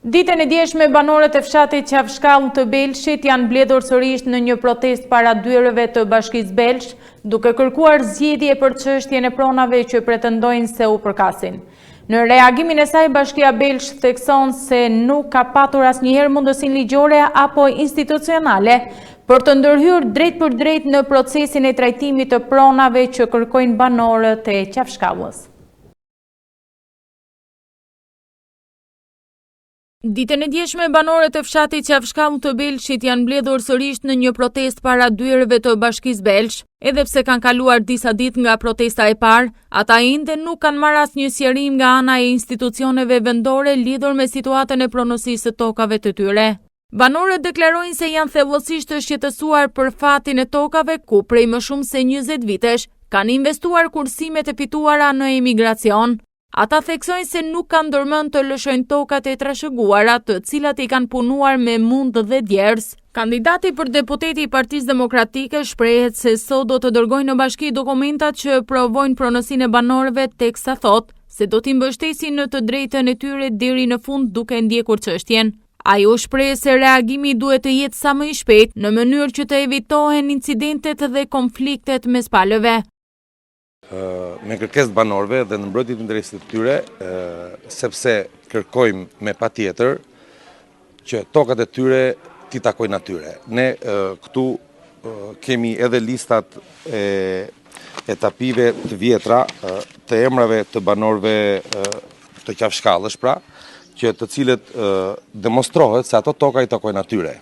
Ditën e djeshme, banorët e fshatit Qafshkallë të Belshit janë mbledhur sërish në një protestë para dyerëve të Bashkisë Belsh, duke kërkuar zgjedhje për çështjen e pronave që pretendojnë se u përkasin. Në reagimin e saj, Bashkia Belsh thekson se nuk ka patur asnjëherë mundësinë ligjore apo institucionale për të ndërhyrë drejt për drejt në procesin e trajtimit të pronave që kërkojnë banorët e Qafshkallës. Ditën e djeshme, banorët e fshatit Qafshkallë të Belshit janë mbledhur sërish në një protestë para dyerëve të Bashkisë Belsh. Edhe pse kanë kaluar disa ditë nga protesta e parë, ata ende nuk kanë marrë asnjë sqarim nga ana e institucioneve vendore lidhur me situatën e pronësisë së tokave të tyre. Banorët deklarojnë se janë thellësisht të shqetësuar për fatin e tokave ku prej më shumë se 20 vitesh kanë investuar kursimet e fituara në emigracion. Ata theksojnë se nuk kanë ndërmend të lëshojnë tokat e trashëguara, të cilat i kanë punuar me mund dhe djers. Kandidati për deputeti i Partisë Demokratike shprehet se sot do të dërgojnë në bashki dokumentat që provojnë pronësinë e banorëve, teksa thotë se do t'i mbështesin në të drejtën e tyre deri në fund duke ndjekur çështjen. Ai u shpreh se reagimi duhet të jetë sa më i shpejtë në mënyrë që të evitohen incidentet dhe konfliktet mes palëve. Me kërkesë të banorëve dhe në mbrojtje të interesit të tyre, sepse kërkojmë me patjetër që tokat e tyre t'i takojnë atyre. Ne këtu kemi edhe listat e tapive të vjetra të emrave të banorëve të Qafshkallës, pra, që të cilët demonstrohet se ato toka i takojnë atyre.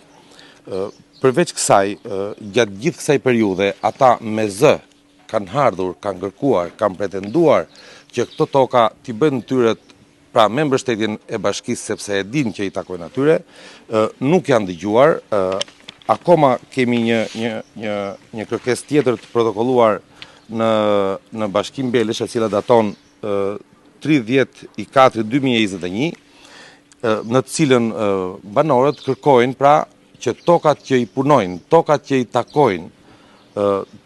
Përveç kësaj, gjatë gjithë kësaj periudhe, ata me zë kanë ardhur, kanë kërkuar, kanë pretenduar që këto toka t'i bëjnë tyret, pra me mbështetjen e bashkisë sepse e din që i takojnë atyre, nuk janë dëgjuar. Akoma kemi një kërkesë tjetër të protokolluar në Bashkinë Belsh, e cila daton 30/4/2021, në të cilën banorët kërkojnë pra që tokat që i punojnë, tokat që i takojnë,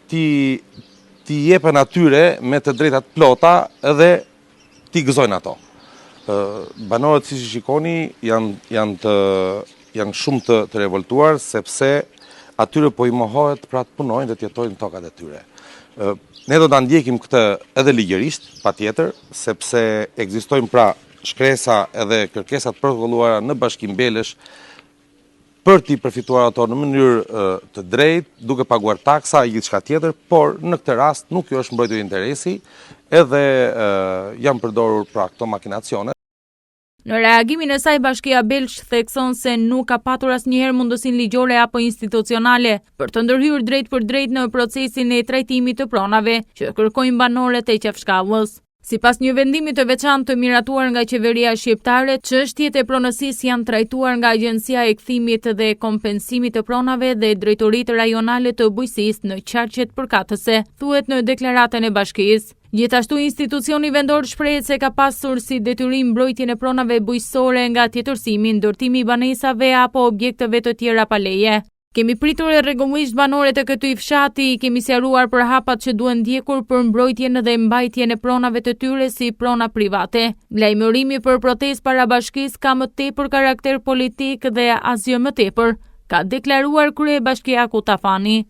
t'i jepen atyre me të drejtat plota edhe t'i gëzojnë ato. Banorët, si shikoni, janë shumë të revoltuar, sepse atyre po i mohohet pra të punojnë dhe t'jetojnë tokat e tyre. Ne do të ndjekim këtë edhe ligjërisht, patjetër, sepse ekzistojnë pra shkresa edhe kërkesat protokolluara në Bashkinë Belsh për t'i përfituar ato në mënyrë të drejtë, duke paguar taksa e gjithçka tjetër, por në këtë rast nuk kjo është mbrojtje interesi, edhe janë përdorur pra këto makinacione. Në reagimin e saj, Bashkia Belsh thekson se nuk ka patur asnjëherë mundësinë ligjore apo institucionale për të ndërhyrë drejt për drejt në procesin e trajtimit të pronave që kërkojnë banorët e Qafshkallës. Sipas një vendimi të veçantë të miratuar nga qeveria shqiptare, çështjet e pronësisë janë trajtuar nga Agjencia e Kthimit dhe Kompensimit të Pronave dhe Drejtoritë Rajonale të Bujqësisë në qarqet përkatëse, thuhet në deklaratën e bashkisë. Gjithashtu, institucioni vendor shprehet se ka pasur si detyrim mbrojtjen e pronave bujqësore nga tjetërsimi, ndërtimi i banesave apo objekteve të tjera pa leje. Kemi pritur e rregullisht banorët e këtij fshati, kemi sqaruar për hapat që duhen ndjekur për mbrojtjen dhe mbajtjen e pronave të tyre si prona private. Lajmërimi për protestë para bashkisë ka më tepër karakter politik dhe asgjë më tepër, ka deklaruar kryebashkiaku Tafani.